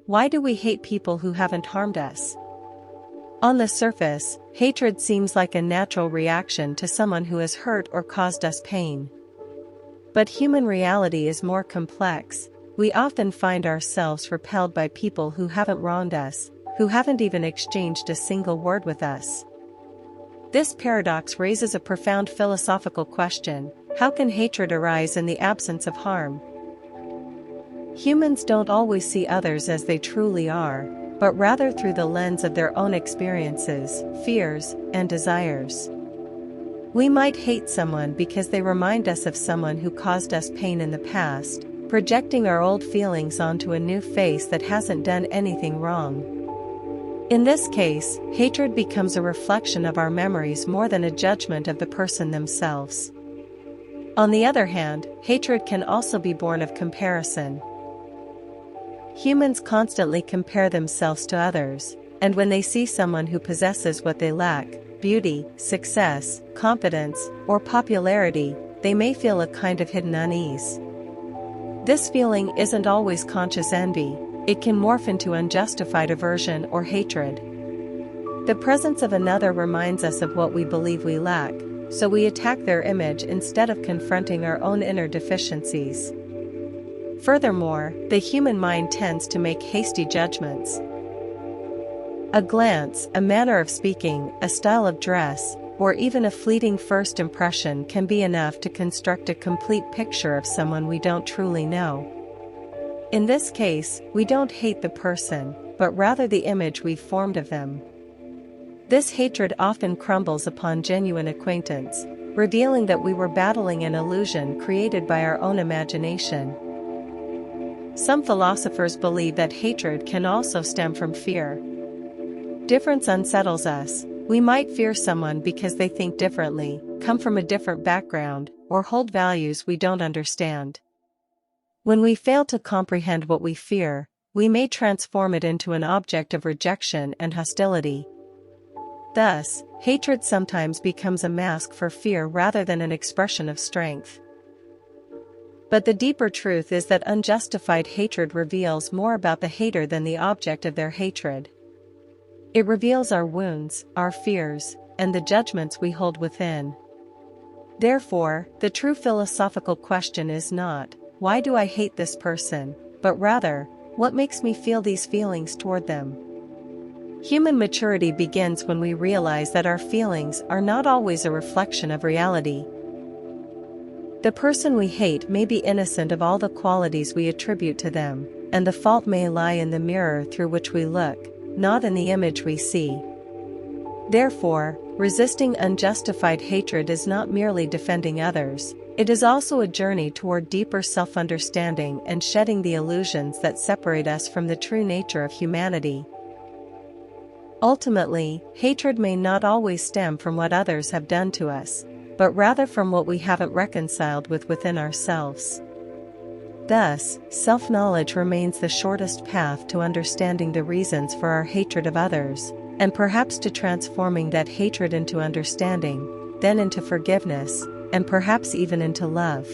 why do we hate people who haven't harmed us? On the surface, hatred seems like a natural reaction to someone who has hurt or caused us pain. But human reality is more complex. We often find ourselves repelled by people who haven't wronged us, who haven't even exchanged a single word with us. This paradox raises a profound philosophical question: how can hatred arise in the absence of harm? Humans don't always see others as they truly are, but rather through the lens of their own experiences, fears, and desires. We might hate someone because they remind us of someone who caused us pain in the past, projecting our old feelings onto a new face that hasn't done anything wrong. In this case, hatred becomes a reflection of our memories more than a judgment of the person themselves. On the other hand, hatred can also be born of comparison. Humans constantly compare themselves to others, and when they see someone who possesses what they lack, beauty, success, confidence, or popularity, they may feel a kind of hidden unease. This feeling isn't always conscious envy. It can morph into unjustified aversion or hatred. The presence of another reminds us of what we believe we lack, so we attack their image instead of confronting our own inner deficiencies. Furthermore, the human mind tends to make hasty judgments. A glance, a manner of speaking, a style of dress, or even a fleeting first impression can be enough to construct a complete picture of someone we don't truly know. In this case, we don't hate the person, but rather the image we've formed of them. This hatred often crumbles upon genuine acquaintance, revealing that we were battling an illusion created by our own imagination. Some philosophers believe that hatred can also stem from fear. Difference unsettles us. We might fear someone because they think differently, come from a different background, or hold values we don't understand. When we fail to comprehend what we fear, we may transform it into an object of rejection and hostility. Thus, hatred sometimes becomes a mask for fear rather than an expression of strength. But the deeper truth is that unjustified hatred reveals more about the hater than the object of their hatred. It reveals our wounds, our fears, and the judgments we hold within. Therefore, the true philosophical question is not, why do I hate this person, but rather, what makes me feel these feelings toward them? Human maturity begins when we realize that our feelings are not always a reflection of reality. The person we hate may be innocent of all the qualities we attribute to them, and the fault may lie in the mirror through which we look, not in the image we see. Therefore, resisting unjustified hatred is not merely defending others, it is also a journey toward deeper self-understanding and shedding the illusions that separate us from the true nature of humanity. Ultimately, hatred may not always stem from what others have done to us, but rather from what we haven't reconciled with within ourselves. Thus, self-knowledge remains the shortest path to understanding the reasons for our hatred of others, and perhaps to transforming that hatred into understanding, then into forgiveness, and perhaps even into love.